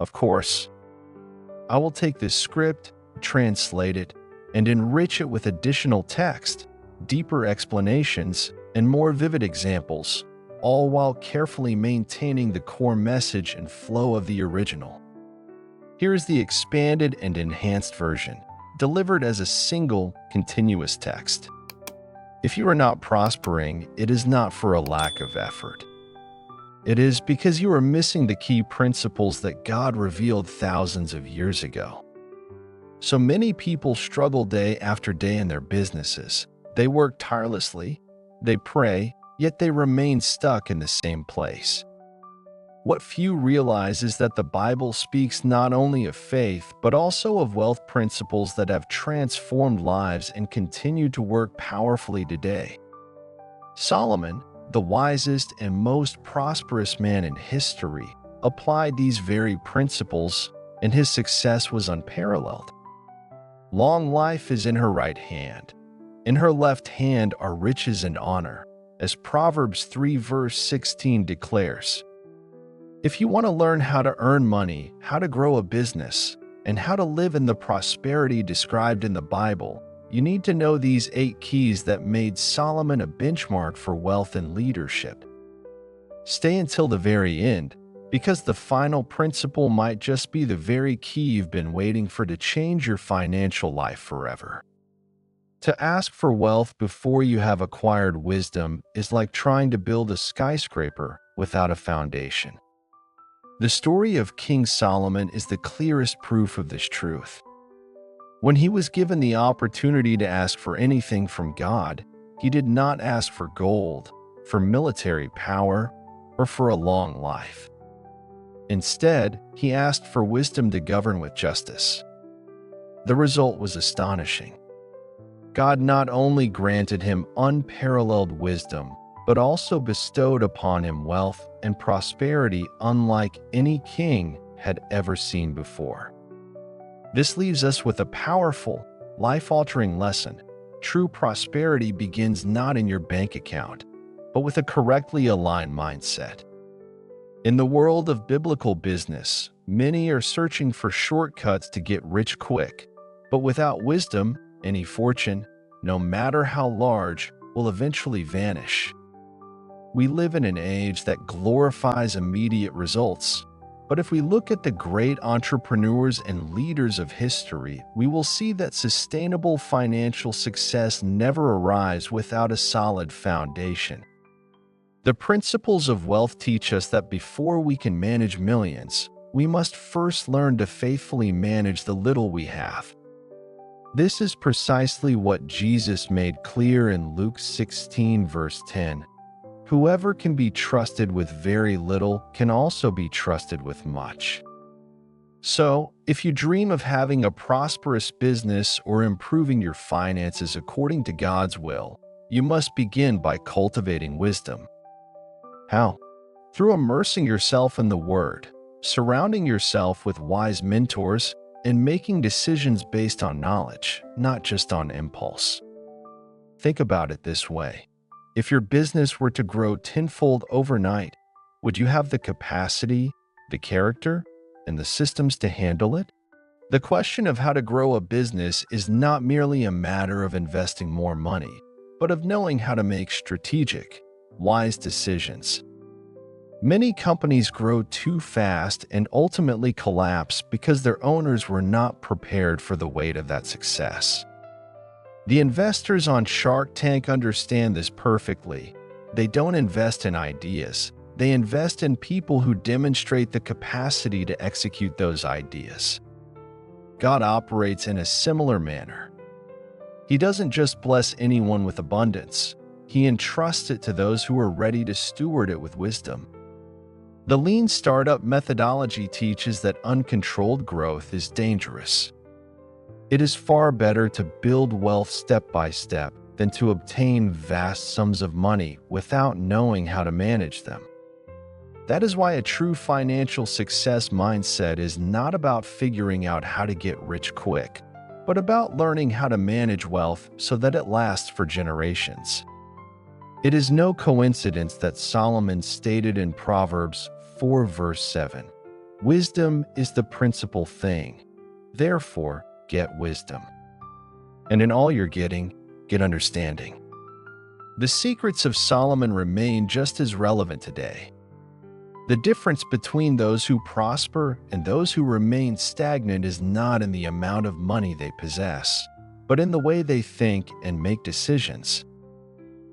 Of course, I will take this script, translate it, and enrich it with additional text, deeper explanations, and more vivid examples, all while carefully maintaining the core message and flow of the original. Here is the expanded and enhanced version, delivered as a single, continuous text. If you are not prospering, it is not for a lack of effort. It is because you are missing the key principles that God revealed thousands of years ago. So many people struggle day after day in their businesses. They work tirelessly, they pray, yet they remain stuck in the same place. What few realize is that the Bible speaks not only of faith, but also of wealth principles that have transformed lives and continue to work powerfully today. Solomon, the wisest and most prosperous man in history, applied these very principles, and his success was unparalleled. Long life is in her right hand. In her left hand are riches and honor, as Proverbs 3 verse 16 declares. If you want to learn how to earn money, how to grow a business, and how to live in the prosperity described in the Bible, you need to know these 8 keys that made Solomon a benchmark for wealth and leadership. Stay until the very end, because the final principle might just be the very key you've been waiting for to change your financial life forever. To ask for wealth before you have acquired wisdom is like trying to build a skyscraper without a foundation. The story of King Solomon is the clearest proof of this truth. When he was given the opportunity to ask for anything from God, he did not ask for gold, for military power, or for a long life. Instead, he asked for wisdom to govern with justice. The result was astonishing. God not only granted him unparalleled wisdom, but also bestowed upon him wealth and prosperity unlike any king had ever seen before. This leaves us with a powerful, life-altering lesson. True prosperity begins not in your bank account, but with a correctly aligned mindset. In the world of biblical business, many are searching for shortcuts to get rich quick, but without wisdom, any fortune, no matter how large, will eventually vanish. We live in an age that glorifies immediate results, but if we look at the great entrepreneurs and leaders of history, we will see that sustainable financial success never arrives without a solid foundation. The principles of wealth teach us that before we can manage millions, we must first learn to faithfully manage the little we have. This is precisely what Jesus made clear in Luke 16 verse 10. Whoever can be trusted with very little can also be trusted with much. So, if you dream of having a prosperous business or improving your finances according to God's will, you must begin by cultivating wisdom. How? Through immersing yourself in the Word, surrounding yourself with wise mentors, and making decisions based on knowledge, not just on impulse. Think about it this way. If your business were to grow tenfold overnight, would you have the capacity, the character, and the systems to handle it? The question of how to grow a business is not merely a matter of investing more money, but of knowing how to make strategic, wise decisions. Many companies grow too fast and ultimately collapse because their owners were not prepared for the weight of that success. The investors on Shark Tank understand this perfectly. They don't invest in ideas. They invest in people who demonstrate the capacity to execute those ideas. God operates in a similar manner. He doesn't just bless anyone with abundance. He entrusts it to those who are ready to steward it with wisdom. The lean startup methodology teaches that uncontrolled growth is dangerous. It is far better to build wealth step by step than to obtain vast sums of money without knowing how to manage them. That is why a true financial success mindset is not about figuring out how to get rich quick, but about learning how to manage wealth so that it lasts for generations. It is no coincidence that Solomon stated in Proverbs 4 verse 7, Wisdom is the principal thing. Therefore, get wisdom. And in all you're getting, get understanding. The secrets of Solomon remain just as relevant today. The difference between those who prosper and those who remain stagnant is not in the amount of money they possess, but in the way they think and make decisions.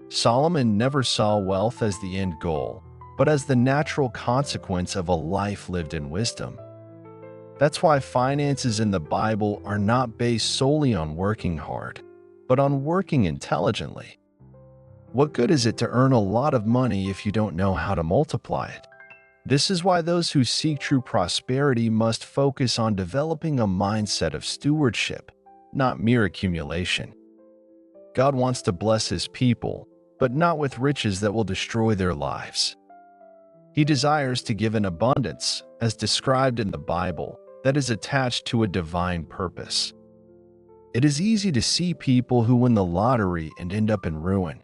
Solomon never saw wealth as the end goal, but as the natural consequence of a life lived in wisdom. That's why finances in the Bible are not based solely on working hard, but on working intelligently. What good is it to earn a lot of money if you don't know how to multiply it? This is why those who seek true prosperity must focus on developing a mindset of stewardship, not mere accumulation. God wants to bless His people, but not with riches that will destroy their lives. He desires to give an abundance, as described in the Bible, that is attached to a divine purpose. It is easy to see people who win the lottery and end up in ruin.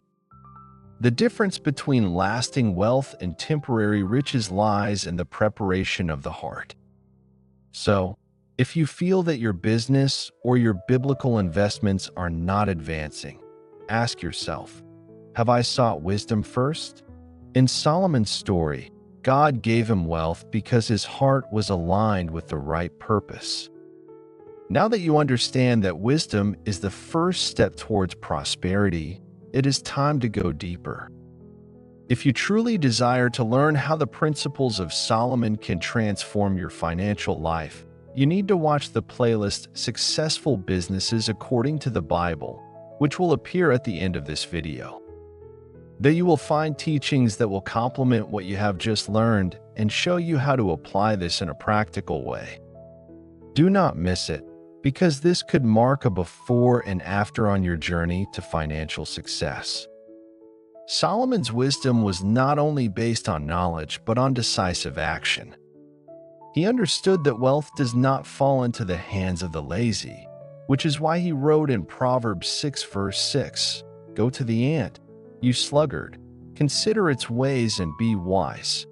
The difference between lasting wealth and temporary riches lies in the preparation of the heart. So, if you feel that your business or your biblical investments are not advancing, ask yourself, have I sought wisdom first? In Solomon's story, God gave him wealth because his heart was aligned with the right purpose. Now that you understand that wisdom is the first step towards prosperity, it is time to go deeper. If you truly desire to learn how the principles of Solomon can transform your financial life, you need to watch the playlist Successful Businesses According to the Bible, which will appear at the end of this video. There you will find teachings that will complement what you have just learned and show you how to apply this in a practical way. Do not miss it, because this could mark a before and after on your journey to financial success. Solomon's wisdom was not only based on knowledge, but on decisive action. He understood that wealth does not fall into the hands of the lazy, which is why he wrote in Proverbs 6 verse 6, "Go to the ant, you sluggard, consider its ways and be wise."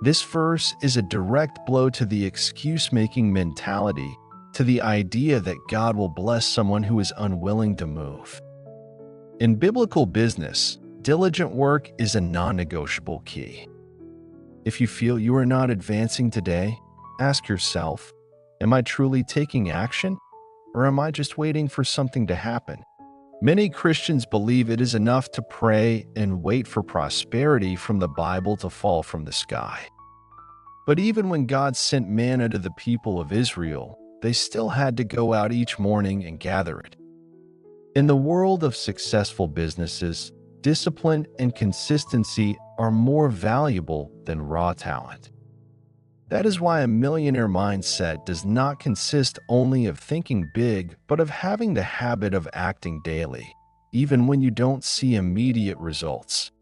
This verse is a direct blow to the excuse-making mentality, to the idea that God will bless someone who is unwilling to move. In biblical business, diligent work is a non-negotiable key. If you feel you are not advancing today, ask yourself, am I truly taking action, or am I just waiting for something to happen? Many Christians believe it is enough to pray and wait for prosperity from the Bible to fall from the sky. But even when God sent manna to the people of Israel, they still had to go out each morning and gather it. In the world of successful businesses, discipline and consistency are more valuable than raw talent. That is why a millionaire mindset does not consist only of thinking big, but of having the habit of acting daily, even when you don't see immediate results.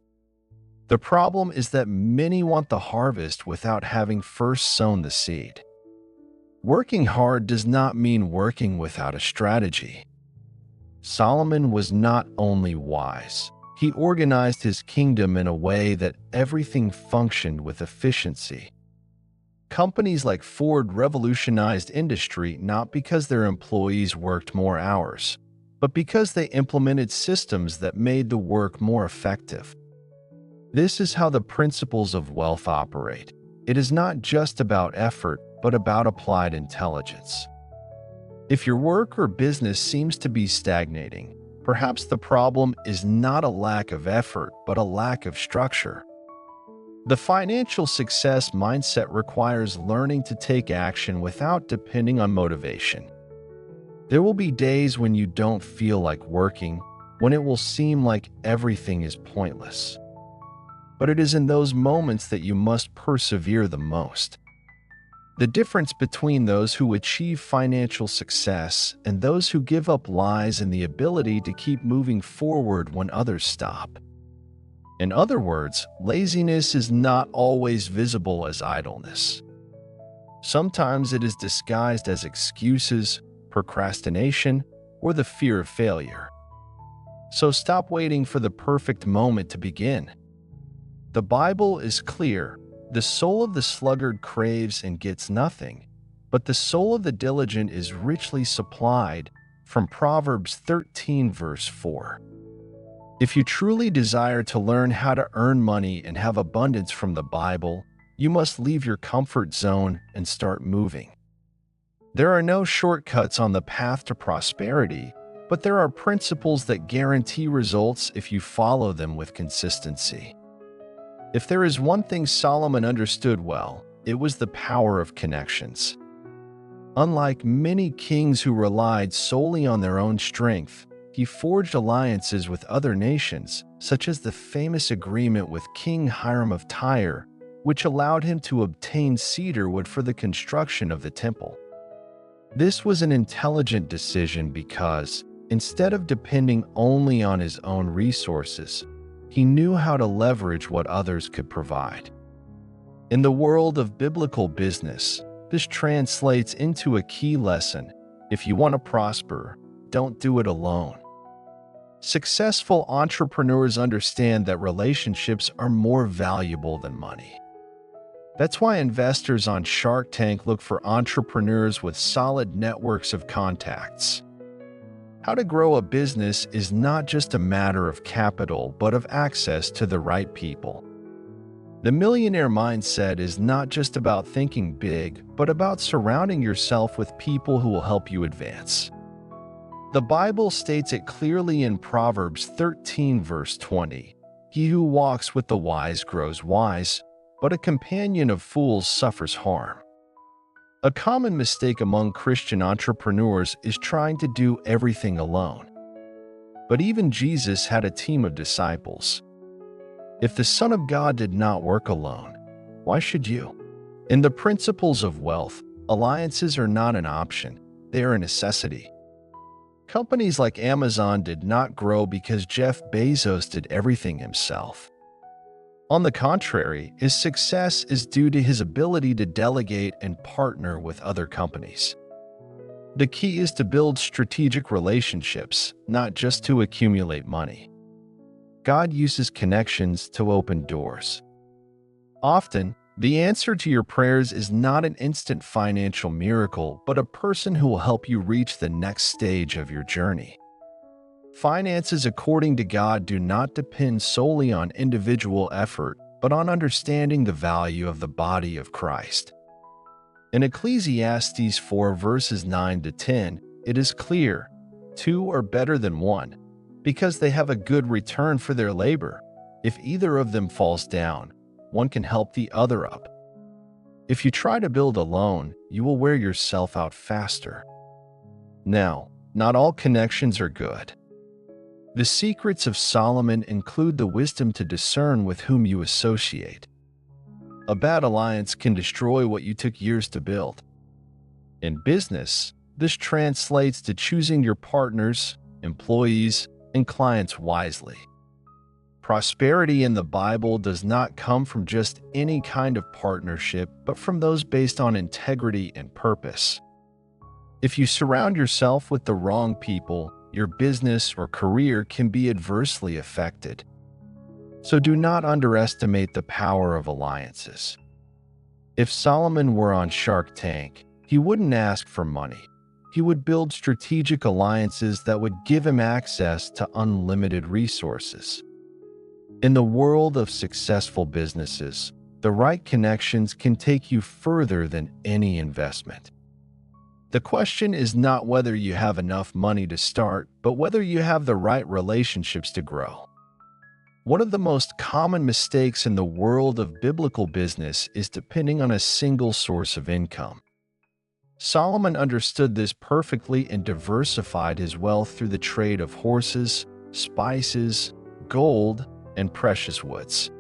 The problem is that many want the harvest without having first sown the seed. Working hard does not mean working without a strategy. Solomon was not only wise, he organized his kingdom in a way that everything functioned with efficiency. Companies like Ford revolutionized industry not because their employees worked more hours, but because they implemented systems that made the work more effective. This is how the principles of wealth operate. It is not just about effort, but about applied intelligence. If your work or business seems to be stagnating, perhaps the problem is not a lack of effort, but a lack of structure. The financial success mindset requires learning to take action without depending on motivation. There will be days when you don't feel like working, when it will seem like everything is pointless. But it is in those moments that you must persevere the most. The difference between those who achieve financial success and those who give up lies in the ability to keep moving forward when others stop. In other words, laziness is not always visible as idleness. Sometimes it is disguised as excuses, procrastination, or the fear of failure. So stop waiting for the perfect moment to begin. The Bible is clear. The soul of the sluggard craves and gets nothing, but the soul of the diligent is richly supplied, from Proverbs 13, verse 4. If you truly desire to learn how to earn money and have abundance from the Bible, you must leave your comfort zone and start moving. There are no shortcuts on the path to prosperity, but there are principles that guarantee results if you follow them with consistency. If there is one thing Solomon understood well, it was the power of connections. Unlike many kings who relied solely on their own strength, he forged alliances with other nations, such as the famous agreement with King Hiram of Tyre, which allowed him to obtain cedar wood for the construction of the temple. This was an intelligent decision because, instead of depending only on his own resources, he knew how to leverage what others could provide. In the world of biblical business, this translates into a key lesson: if you want to prosper, don't do it alone. Successful entrepreneurs understand that relationships are more valuable than money. That's why investors on Shark Tank look for entrepreneurs with solid networks of contacts. How to grow a business is not just a matter of capital, but of access to the right people. The millionaire mindset is not just about thinking big, but about surrounding yourself with people who will help you advance. The Bible states it clearly in Proverbs 13, verse 20. He who walks with the wise grows wise, but a companion of fools suffers harm. A common mistake among Christian entrepreneurs is trying to do everything alone. But even Jesus had a team of disciples. If the Son of God did not work alone, why should you? In the principles of wealth, alliances are not an option, they are a necessity. Companies like Amazon did not grow because Jeff Bezos did everything himself. On the contrary, his success is due to his ability to delegate and partner with other companies. The key is to build strategic relationships, not just to accumulate money. God uses connections to open doors. Often, the answer to your prayers is not an instant financial miracle, but a person who will help you reach the next stage of your journey. Finances according to God do not depend solely on individual effort, but on understanding the value of the body of Christ. In Ecclesiastes 4 verses 9 to 10, it is clear, two are better than one, because they have a good return for their labor. If either of them falls down, one can help the other up. If you try to build alone, you will wear yourself out faster. Now, not all connections are good. The secrets of Solomon include the wisdom to discern with whom you associate. A bad alliance can destroy what you took years to build. In business, this translates to choosing your partners, employees, and clients wisely. Prosperity in the Bible does not come from just any kind of partnership, but from those based on integrity and purpose. If you surround yourself with the wrong people, your business or career can be adversely affected. So do not underestimate the power of alliances. If Solomon were on Shark Tank, he wouldn't ask for money. He would build strategic alliances that would give him access to unlimited resources. In the world of successful businesses, the right connections can take you further than any investment. The question is not whether you have enough money to start, but whether you have the right relationships to grow. One of the most common mistakes in the world of biblical business is depending on a single source of income. Solomon understood this perfectly and diversified his wealth through the trade of horses, spices, gold, and precious woods.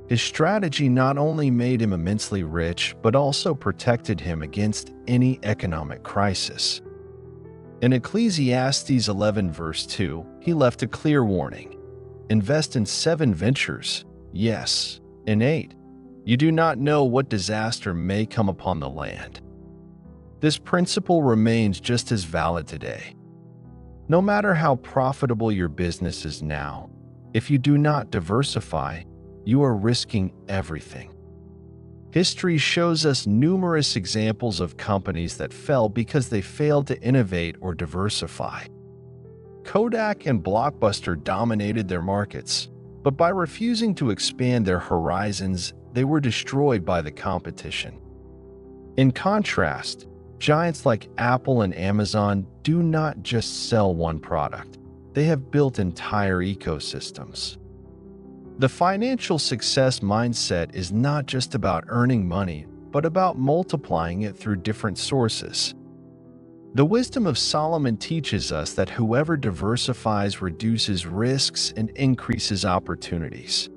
His strategy not only made him immensely rich, but also protected him against any economic crisis. In Ecclesiastes 11 verse 2, he left a clear warning. Invest in 7 ventures, yes, in 8. You do not know what disaster may come upon the land. This principle remains just as valid today. No matter how profitable your business is now, if you do not diversify, you are risking everything. History shows us numerous examples of companies that fell because they failed to innovate or diversify. Kodak and Blockbuster dominated their markets, but by refusing to expand their horizons, they were destroyed by the competition. In contrast, giants like Apple and Amazon do not just sell one product. They have built entire ecosystems. The financial success mindset is not just about earning money, but about multiplying it through different sources. The wisdom of Solomon teaches us that whoever diversifies reduces risks and increases opportunities.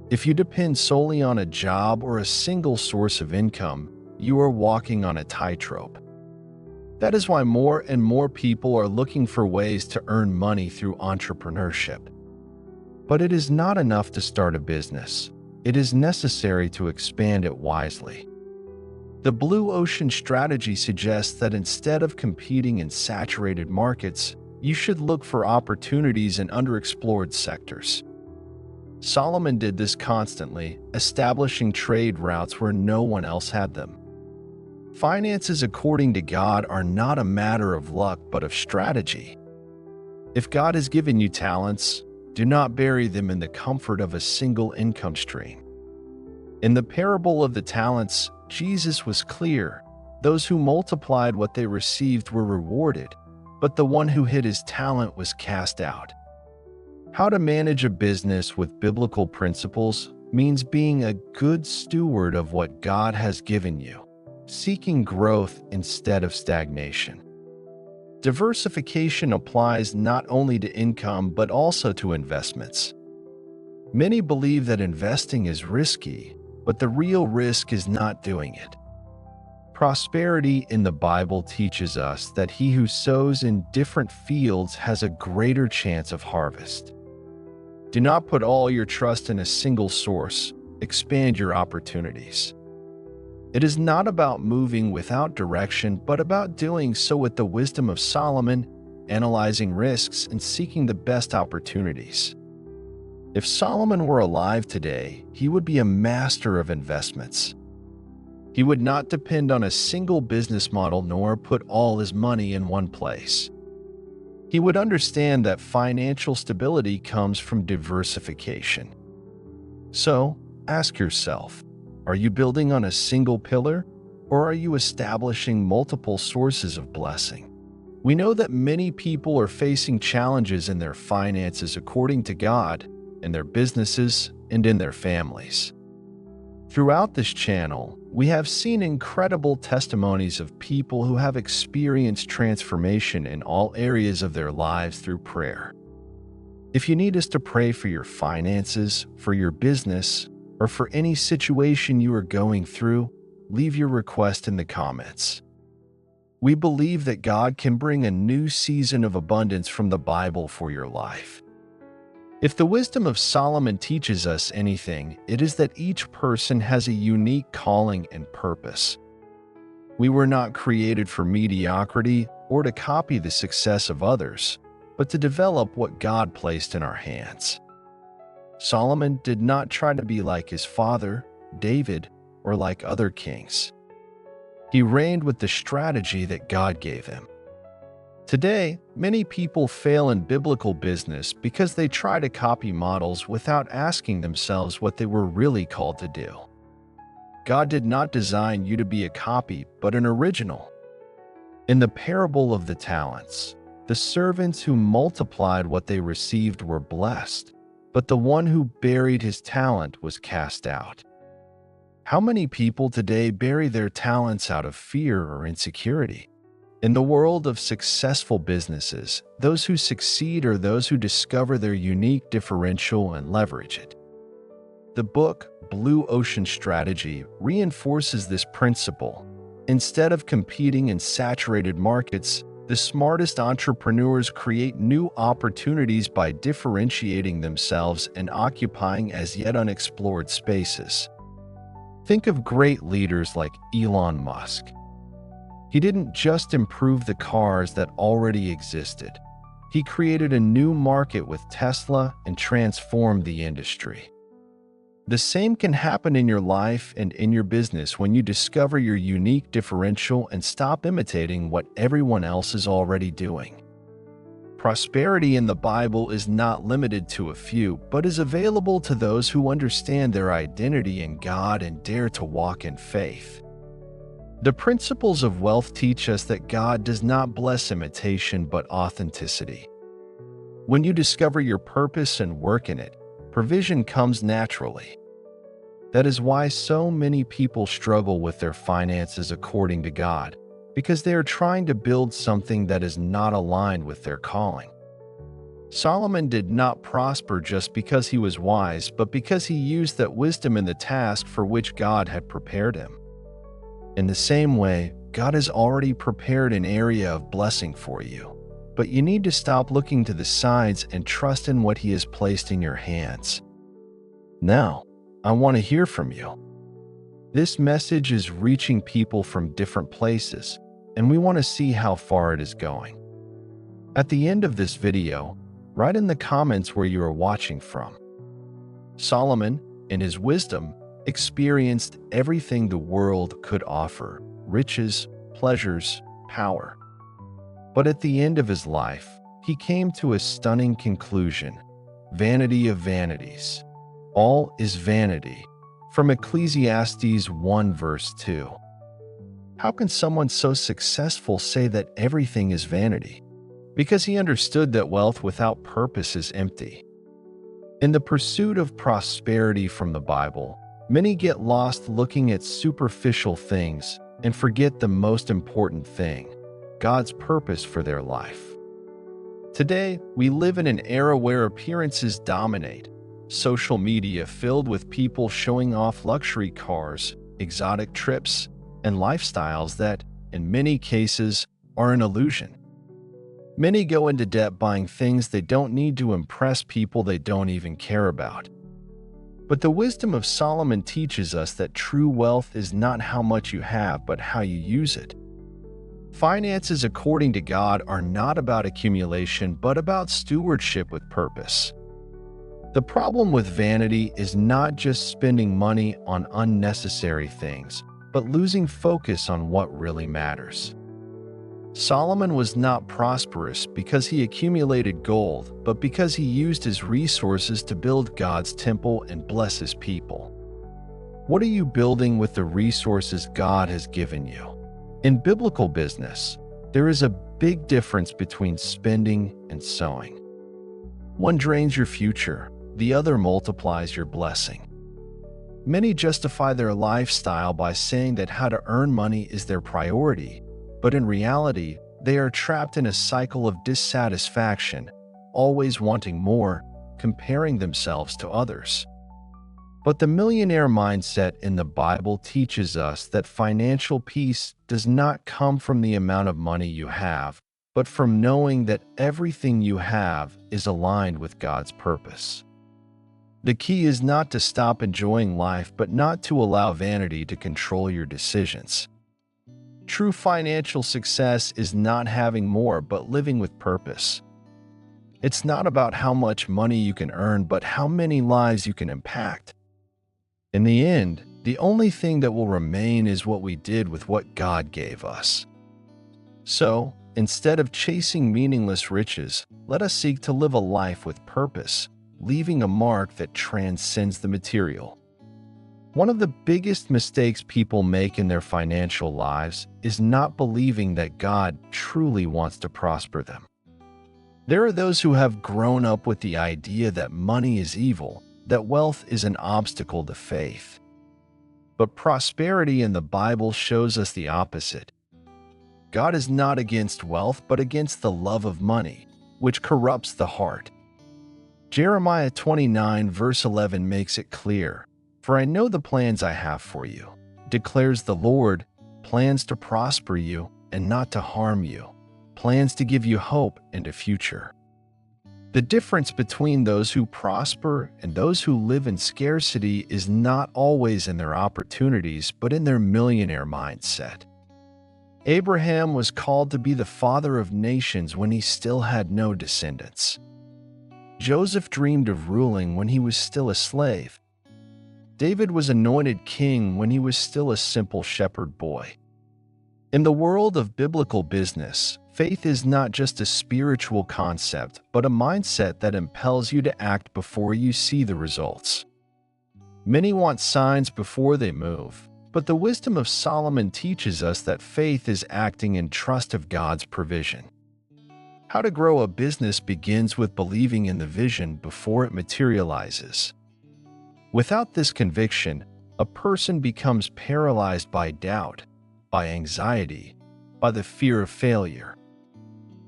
If you depend solely on a job or a single source of income, you are walking on a tightrope. That is why more and more people are looking for ways to earn money through entrepreneurship. But it is not enough to start a business. It is necessary to expand it wisely. The blue ocean strategy suggests that instead of competing in saturated markets, you should look for opportunities in underexplored sectors. Solomon did this constantly, establishing trade routes where no one else had them. Finances according to God are not a matter of luck but of strategy. If God has given you talents, do not bury them in the comfort of a single income stream. In the parable of the talents, Jesus was clear. Those who multiplied what they received were rewarded, but the one who hid his talent was cast out. How to manage a business with biblical principles means being a good steward of what God has given you, seeking growth instead of stagnation. Diversification applies not only to income but also to investments. Many believe that investing is risky, but the real risk is not doing it. Prosperity in the Bible teaches us that he who sows in different fields has a greater chance of harvest. Do not put all your trust in a single source. Expand your opportunities. It is not about moving without direction, but about doing so with the wisdom of Solomon, analyzing risks and seeking the best opportunities. If Solomon were alive today, he would be a master of investments. He would not depend on a single business model nor put all his money in one place. He would understand that financial stability comes from diversification. So, ask yourself, are you building on a single pillar, or are you establishing multiple sources of blessing? We know that many people are facing challenges in their finances according to God, in their businesses, and in their families. Throughout this channel, we have seen incredible testimonies of people who have experienced transformation in all areas of their lives through prayer. If you need us to pray for your finances, for your business, or for any situation you are going through, leave your request in the comments. We believe that God can bring a new season of abundance from the Bible for your life. If the wisdom of Solomon teaches us anything, it is that each person has a unique calling and purpose. We were not created for mediocrity or to copy the success of others, but to develop what God placed in our hands. Solomon did not try to be like his father, David, or like other kings. He reigned with the strategy that God gave him. Today, many people fail in biblical business because they try to copy models without asking themselves what they were really called to do. God did not design you to be a copy, but an original. In the parable of the talents, the servants who multiplied what they received were blessed, but the one who buried his talent was cast out. How many people today bury their talents out of fear or insecurity? In the world of successful businesses, those who succeed are those who discover their unique differential and leverage it. The book, Blue Ocean Strategy, reinforces this principle. Instead of competing in saturated markets, the smartest entrepreneurs create new opportunities by differentiating themselves and occupying as yet unexplored spaces. Think of great leaders like Elon Musk. He didn't just improve the cars that already existed. He created a new market with Tesla and transformed the industry. The same can happen in your life and in your business when you discover your unique differential and stop imitating what everyone else is already doing. Prosperity in the Bible is not limited to a few, but is available to those who understand their identity in God and dare to walk in faith. The principles of wealth teach us that God does not bless imitation but authenticity. When you discover your purpose and work in it, provision comes naturally. That is why so many people struggle with their finances according to God, because they are trying to build something that is not aligned with their calling. Solomon did not prosper just because he was wise, but because he used that wisdom in the task for which God had prepared him. In the same way, God has already prepared an area of blessing for you, but you need to stop looking to the sides and trust in what He has placed in your hands. Now, I want to hear from you. This message is reaching people from different places, and we want to see how far it is going. At the end of this video, write in the comments where you are watching from. Solomon, in his wisdom, experienced everything the world could offer: riches, pleasures, power. But at the end of his life, he came to a stunning conclusion: vanity of vanities. All is vanity. From Ecclesiastes 1 verse 2. How can someone so successful say that everything is vanity? Because he understood that wealth without purpose is empty. In the pursuit of prosperity from the Bible, many get lost looking at superficial things and forget the most important thing: God's purpose for their life. Today, we live in an era where appearances dominate. Social media filled with people showing off luxury cars, exotic trips, and lifestyles that, in many cases, are an illusion. Many go into debt buying things they don't need to impress people they don't even care about. But the wisdom of Solomon teaches us that true wealth is not how much you have, but how you use it. Finances according to God are not about accumulation, but about stewardship with purpose. The problem with vanity is not just spending money on unnecessary things, but losing focus on what really matters. Solomon was not prosperous because he accumulated gold, but because he used his resources to build God's temple and bless His people. What are you building with the resources God has given you? In biblical business, there is a big difference between spending and sowing. One drains your future, the other multiplies your blessing. Many justify their lifestyle by saying that how to earn money is their priority, but in reality, they are trapped in a cycle of dissatisfaction, always wanting more, comparing themselves to others. But the millionaire mindset in the Bible teaches us that financial peace does not come from the amount of money you have, but from knowing that everything you have is aligned with God's purpose. The key is not to stop enjoying life, but not to allow vanity to control your decisions. True financial success is not having more, but living with purpose. It's not about how much money you can earn, but how many lives you can impact. In the end, the only thing that will remain is what we did with what God gave us. So, instead of chasing meaningless riches, let us seek to live a life with purpose, leaving a mark that transcends the material. One of the biggest mistakes people make in their financial lives is not believing that God truly wants to prosper them. There are those who have grown up with the idea that money is evil, that wealth is an obstacle to faith. But prosperity in the Bible shows us the opposite. God is not against wealth, but against the love of money, which corrupts the heart. Jeremiah 29 verse 11 makes it clear, "For I know the plans I have for you, declares the Lord, plans to prosper you and not to harm you, plans to give you hope and a future." The difference between those who prosper and those who live in scarcity is not always in their opportunities, but in their millionaire mindset. Abraham was called to be the father of nations when he still had no descendants. Joseph dreamed of ruling when he was still a slave. David was anointed king when he was still a simple shepherd boy. In the world of biblical business, faith is not just a spiritual concept, but a mindset that impels you to act before you see the results. Many want signs before they move, but the wisdom of Solomon teaches us that faith is acting in trust of God's provision. How to grow a business begins with believing in the vision before it materializes. Without this conviction, a person becomes paralyzed by doubt, by anxiety, by the fear of failure.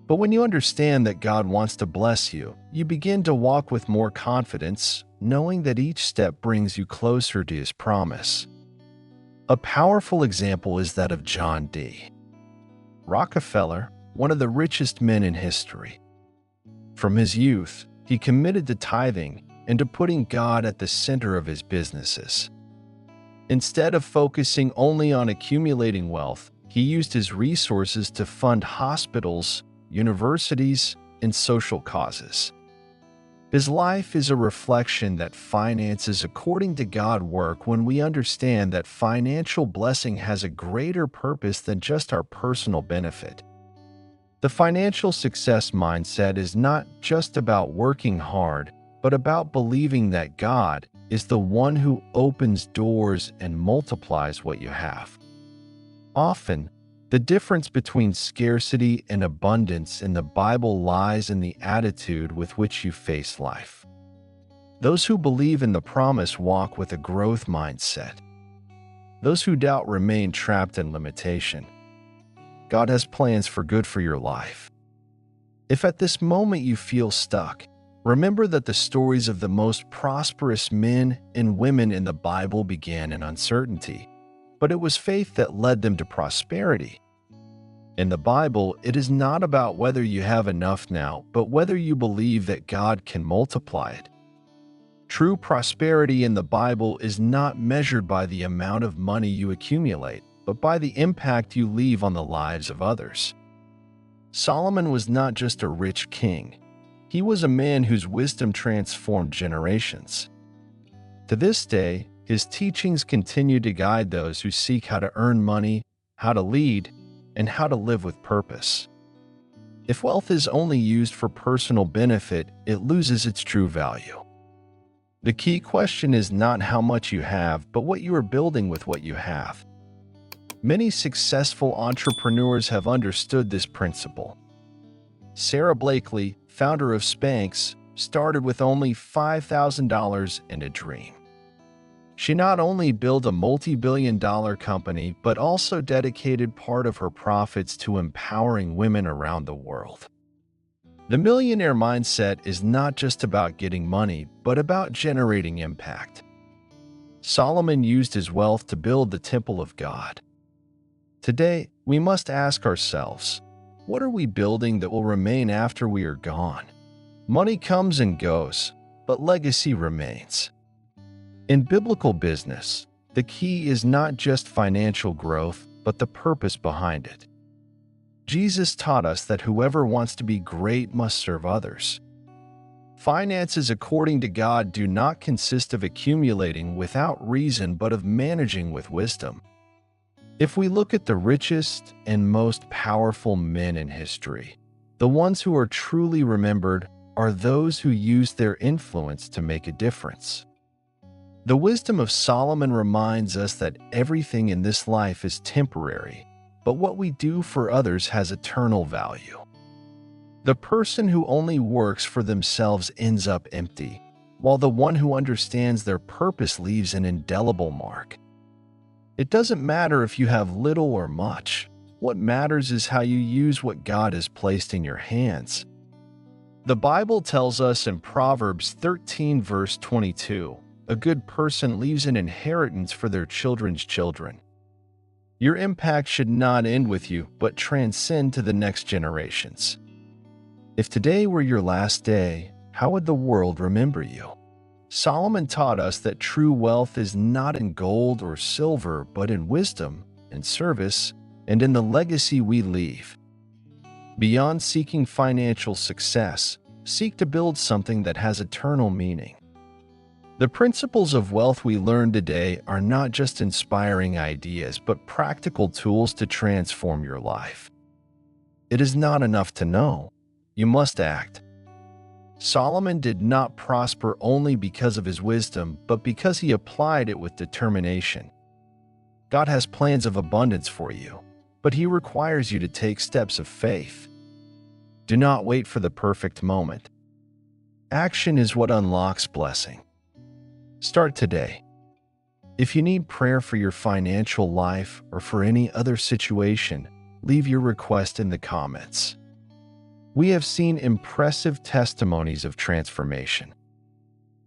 But when you understand that God wants to bless you, you begin to walk with more confidence, knowing that each step brings you closer to His promise. A powerful example is that of John D. Rockefeller, one of the richest men in history. From his youth, he committed to tithing and to putting God at the center of his businesses. Instead of focusing only on accumulating wealth, he used his resources to fund hospitals, universities, and social causes. His life is a reflection that finances according to God work when we understand that financial blessing has a greater purpose than just our personal benefit. The financial success mindset is not just about working hard, but about believing that God is the one who opens doors and multiplies what you have. Often, the difference between scarcity and abundance in the Bible lies in the attitude with which you face life. Those who believe in the promise walk with a growth mindset. Those who doubt remain trapped in limitation. God has plans for good for your life. If at this moment you feel stuck, remember that the stories of the most prosperous men and women in the Bible began in uncertainty, but it was faith that led them to prosperity. In the Bible, it is not about whether you have enough now, but whether you believe that God can multiply it. True prosperity in the Bible is not measured by the amount of money you accumulate, but by the impact you leave on the lives of others. Solomon was not just a rich king. He was a man whose wisdom transformed generations. To this day, his teachings continue to guide those who seek how to earn money, how to lead, and how to live with purpose. If wealth is only used for personal benefit, it loses its true value. The key question is not how much you have, but what you are building with what you have. Many successful entrepreneurs have understood this principle. Sarah Blakely, founder of Spanx, started with only $5,000 and a dream. She not only built a multi-billion-dollar company, but also dedicated part of her profits to empowering women around the world. The millionaire mindset is not just about getting money, but about generating impact. Solomon used his wealth to build the temple of God. Today, we must ask ourselves, what are we building that will remain after we are gone? Money comes and goes, but legacy remains. In biblical business, the key is not just financial growth, but the purpose behind it. Jesus taught us that whoever wants to be great must serve others. Finances according to God do not consist of accumulating without reason, but of managing with wisdom. If we look at the richest and most powerful men in history, the ones who are truly remembered are those who use their influence to make a difference. The wisdom of Solomon reminds us that everything in this life is temporary, but what we do for others has eternal value. The person who only works for themselves ends up empty, while the one who understands their purpose leaves an indelible mark. It doesn't matter if you have little or much. What matters is how you use what God has placed in your hands. The Bible tells us in Proverbs 13, verse 22, a good person leaves an inheritance for their children's children. Your impact should not end with you, but transcend to the next generations. If today were your last day, how would the world remember you? Solomon taught us that true wealth is not in gold or silver, but in wisdom, in service, and in the legacy we leave. Beyond seeking financial success, seek to build something that has eternal meaning. The principles of wealth we learn today are not just inspiring ideas, but practical tools to transform your life. It is not enough to know. You must act. Solomon did not prosper only because of his wisdom, but because he applied it with determination. God has plans of abundance for you, but he requires you to take steps of faith. Do not wait for the perfect moment. Action is what unlocks blessing. Start today. If you need prayer for your financial life or for any other situation, leave your request in the comments. We have seen impressive testimonies of transformation.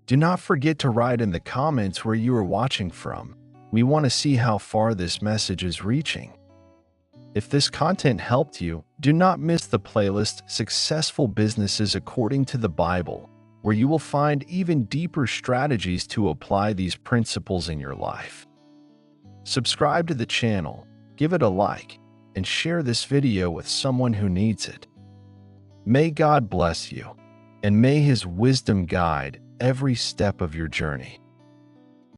Do not forget to write in the comments where you are watching from. We want to see how far this message is reaching. If this content helped you, do not miss the playlist Successful Businesses According to the Bible, where you will find even deeper strategies to apply these principles in your life. Subscribe to the channel, give it a like, and share this video with someone who needs it. May God bless you, and may His wisdom guide every step of your journey.